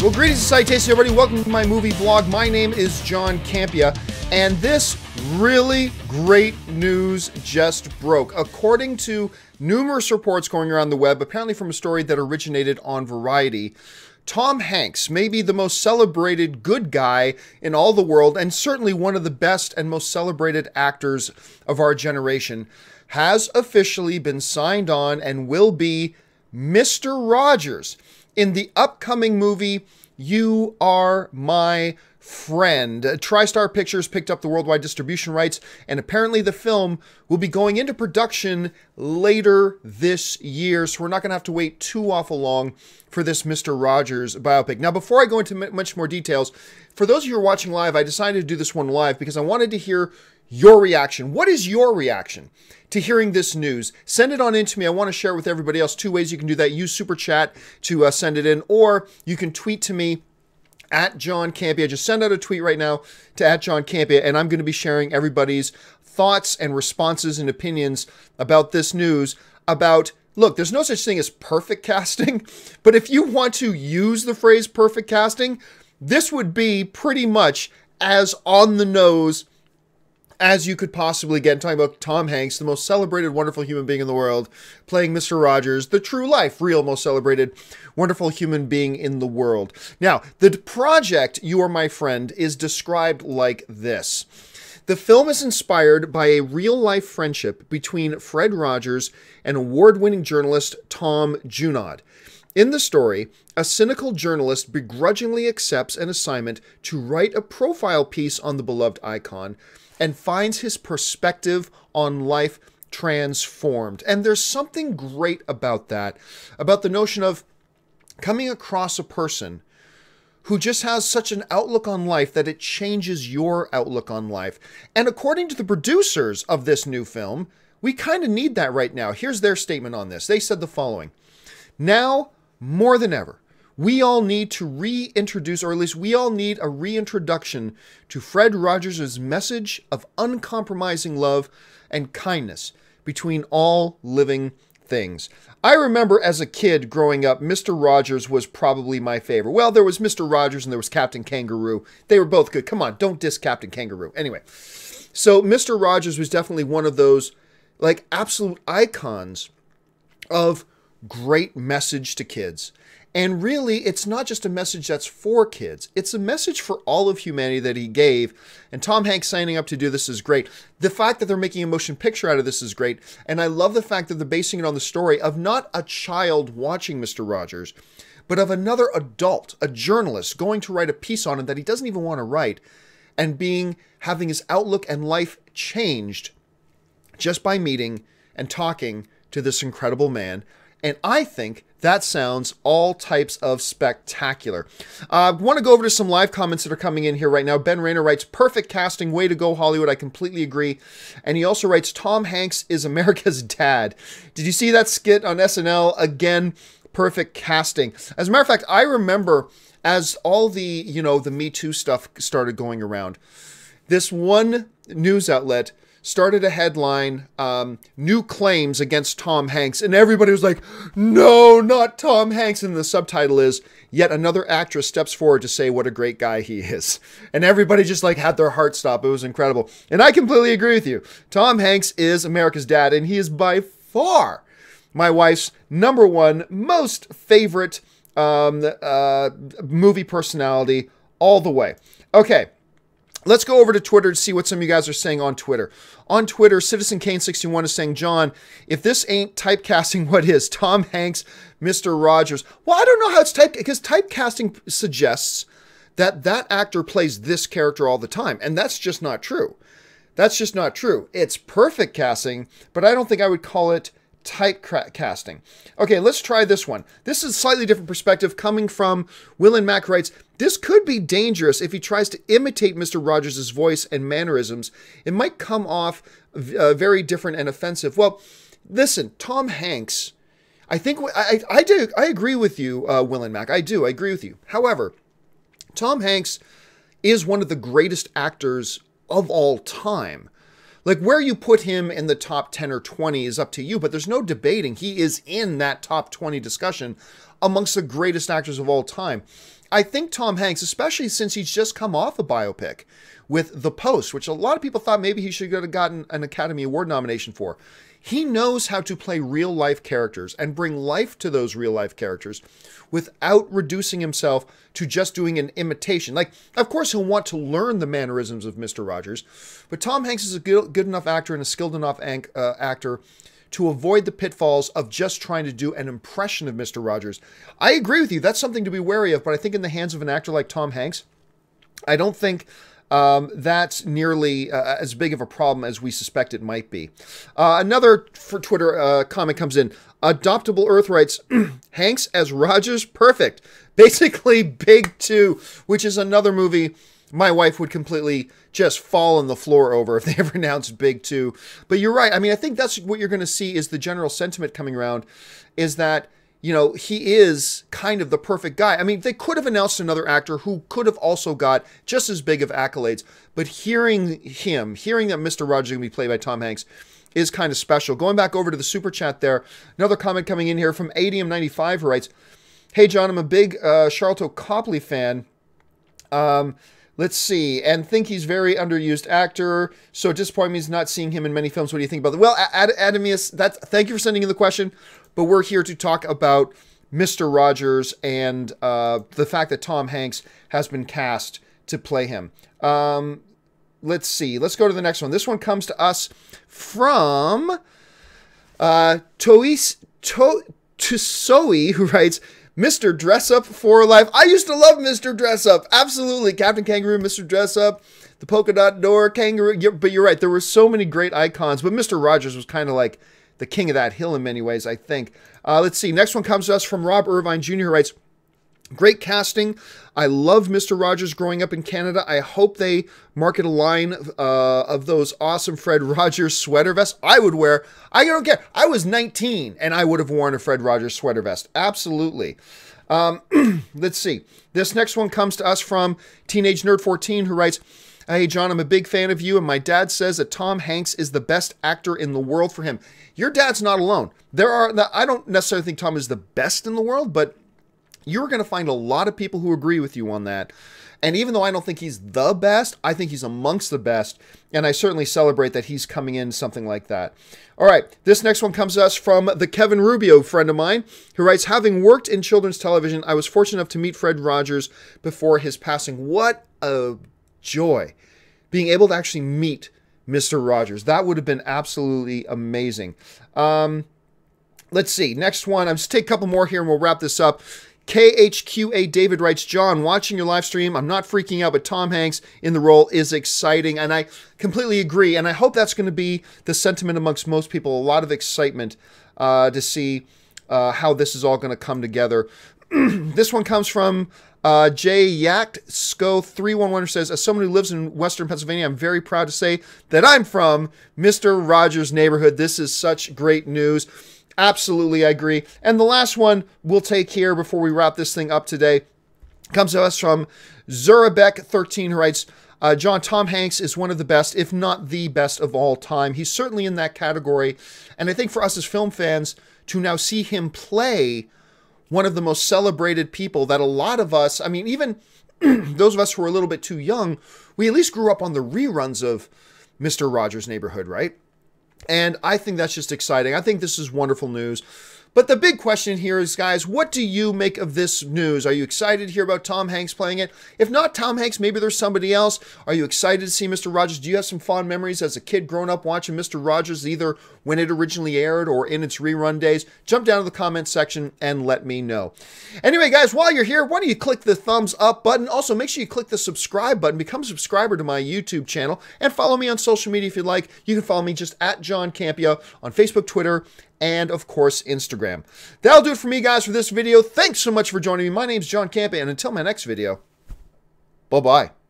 Well, greetings and salutations, everybody. Welcome to my movie vlog. My name is John Campea, and this really great news just broke. According to numerous reports going around the web, apparently from a story that originated on Variety, Tom Hanks, maybe the most celebrated good guy in all the world, and certainly one of the best and most celebrated actors of our generation, has officially been signed on and will be Mr. Rogers in the upcoming movie, You Are My Friend. TriStar Pictures picked up the worldwide distribution rights, and apparently the film will be going into production later this year, so we're not going to have to wait too awful long for this Mr. Rogers biopic. Now, before I go into much more details, for those of you who are watching live, I decided to do this one live because I wanted to hear your reaction. What is your reaction to hearing this news? Send it on in to me. I want to share it with everybody else. Two ways you can do that. Use Super Chat to send it in, or you can tweet to me at John Campea. Just send out a tweet right now to at John Campea, and I'm going to be sharing everybody's thoughts and responses and opinions about this news. Look, there's no such thing as perfect casting, but if you want to use the phrase perfect casting, this would be pretty much as on the nose as you could possibly get. I'm talking about Tom Hanks, the most celebrated, wonderful human being in the world, playing Mr. Rogers, the true life, real, most celebrated, wonderful human being in the world. Now, the project, You Are My Friend, is described like this. The film is inspired by a real-life friendship between Fred Rogers and award-winning journalist Tom Junod. In the story, a cynical journalist begrudgingly accepts an assignment to write a profile piece on the beloved icon and finds his perspective on life transformed. And there's something great about that, about the notion of coming across a person who just has such an outlook on life that it changes your outlook on life. And according to the producers of this new film, we kind of need that right now. Here's their statement on this. They said the following: "Now, more than ever, we all need to reintroduce, or at least we all need a reintroduction to Fred Rogers' message of uncompromising love and kindness between all living things." I remember as a kid growing up, Mr. Rogers was probably my favorite. Well, there was Mr. Rogers and there was Captain Kangaroo. They were both good. Come on, don't diss Captain Kangaroo. Anyway, so Mr. Rogers was definitely one of those like absolute icons of great message to kids. And really, it's not just a message that's for kids. It's a message for all of humanity that he gave. And Tom Hanks signing up to do this is great. The fact that they're making a motion picture out of this is great. And I love the fact that they're basing it on the story of not a child watching Mr. Rogers, but of another adult, a journalist, going to write a piece on him that he doesn't even want to write, and having his outlook and life changed just by meeting and talking to this incredible man. And I think that sounds all types of spectacular. I want to go over to some live comments that are coming in here right now. Ben Rayner writes, "Perfect casting, way to go, Hollywood." I completely agree. And he also writes, "Tom Hanks is America's dad." Did you see that skit on SNL? Again, perfect casting. As a matter of fact, I remember as all the, the Me Too stuff started going around, this one news outlet started a headline, "New claims against Tom Hanks," and everybody was like, "No, not Tom Hanks," and the subtitle is, "Yet another actress steps forward to say what a great guy he is." And everybody just like had their heart stop. It was incredible. And I completely agree with you. Tom Hanks is America's dad, and he is by far my wife's #1 most favorite movie personality all the way. Okay. Let's go over to Twitter to see what some of you guys are saying on Twitter. On Twitter, Citizen Kane61 is saying, "John, if this ain't typecasting, what is? Tom Hanks, Mr. Rogers." Well, I don't know how it's typecasting, because typecasting suggests that that actor plays this character all the time, and that's just not true. That's just not true. It's perfect casting, but I don't think I would call it typecasting. Okay, let's try this one. This is a slightly different perspective coming from Will and Mac writes, "This could be dangerous if he tries to imitate Mr. Rogers' voice and mannerisms. It might come off very different and offensive." Well, listen, Tom Hanks, I think, I agree with you, Will and Mac. I agree with you. However, Tom Hanks is one of the greatest actors of all time. Like, where you put him in the top 10 or 20 is up to you, but there's no debating. He is in that top 20 discussion amongst the greatest actors of all time. I think Tom Hanks, especially since he's just come off a biopic with The Post, which a lot of people thought maybe he should have gotten an Academy Award nomination for. He knows how to play real-life characters and bring life to those real-life characters without reducing himself to just doing an imitation. Like, of course, he'll want to learn the mannerisms of Mr. Rogers, but Tom Hanks is a good enough actor and a skilled enough actor to avoid the pitfalls of just trying to do an impression of Mr. Rogers. I agree with you. That's something to be wary of, but I think in the hands of an actor like Tom Hanks, I don't think that's nearly as big of a problem as we suspect it might be. Another for Twitter comment comes in. Adoptable Earth writes, Hanks as Rogers, perfect. Basically, Big 2, which is another movie my wife would completely just fall on the floor over if they ever announced Big 2. But you're right. I mean, I think that's what you're going to see is the general sentiment coming around is that, you know, he is kind of the perfect guy. I mean, they could have announced another actor who could have also got just as big of accolades, but hearing that Mr. Rogers is going to be played by Tom Hanks is kind of special. Going back over to the Super Chat there, another comment coming in here from ADM95 who writes, hey, John, I'm a big Charlton Copley fan. Let's see, and think he's very underused actor. So disappointing me is not seeing him in many films. What do you think about that? Well, Adamius, thank you for sending in the question, but we're here to talk about Mr. Rogers and the fact that Tom Hanks has been cast to play him. Let's see. Let's go to the next one. This one comes to us from Tosoi, who writes, Mr. Dress Up for life. I used to love Mr. Dress Up. Absolutely. Captain Kangaroo, Mr. Dress Up, the Polka Dot Door, Kangaroo. But you're right. There were so many great icons. But Mr. Rogers was kind of like the king of that hill in many ways, I think. Let's see. Next one comes to us from Rob Irvine Jr., who writes, great casting. I loved Mr. Rogers growing up in Canada. I hope they market a line of those awesome Fred Rogers sweater vests I would wear. I don't care. I was 19 and I would have worn a Fred Rogers sweater vest. Absolutely. Let's see. This next one comes to us from Teenage Nerd 14 who writes, hey, John, I'm a big fan of you, and my dad says that Tom Hanks is the best actor in the world for him. Your dad's not alone. I don't necessarily think Tom is the best in the world, but you're going to find a lot of people who agree with you on that. And even though I don't think he's the best, I think he's amongst the best. And I certainly celebrate that he's coming in something like that. All right, this next one comes to us from the Kevin Rubio, friend of mine, who writes, having worked in children's television, I was fortunate enough to meet Fred Rogers before his passing. What a joy being able to actually meet Mr. Rogers. That would have been absolutely amazing. Let's see. Next one. I'm just take a couple more here and we'll wrap this up. KHQA David writes, John, watching your live stream, I'm not freaking out, but Tom Hanks in the role is exciting. And I completely agree. And I hope that's going to be the sentiment amongst most people. A lot of excitement to see how this is all going to come together. This one comes from Jay Yacht Sco 311 says, as someone who lives in Western Pennsylvania, I'm very proud to say that I'm from Mr. Rogers' neighborhood. This is such great news. Absolutely, I agree. And the last one we'll take here before we wrap this thing up today comes to us from Zurabek13, who writes, John, Tom Hanks is one of the best, if not the best of all time. He's certainly in that category. And I think for us as film fans to now see him play one of the most celebrated people that a lot of us, I mean, even those of us who are a little bit too young, we at least grew up on the reruns of Mr. Rogers' Neighborhood, right? And I think that's just exciting. I think this is wonderful news. But the big question here is, guys, what do you make of this news? Are you excited to hear about Tom Hanks playing it? If not Tom Hanks, maybe there's somebody else. Are you excited to see Mr. Rogers? Do you have some fond memories as a kid growing up watching Mr. Rogers, either when it originally aired or in its rerun days? Jump down to the comment section and let me know. Anyway, guys, while you're here, why don't you click the thumbs up button? Also, make sure you click the subscribe button. Become a subscriber to my YouTube channel and follow me on social media if you'd like. You can follow me just at John Campea on Facebook, Twitter, and of course, Instagram. That'll do it for me, guys, for this video. Thanks so much for joining me. My name's John Campea, and until my next video, bye-bye.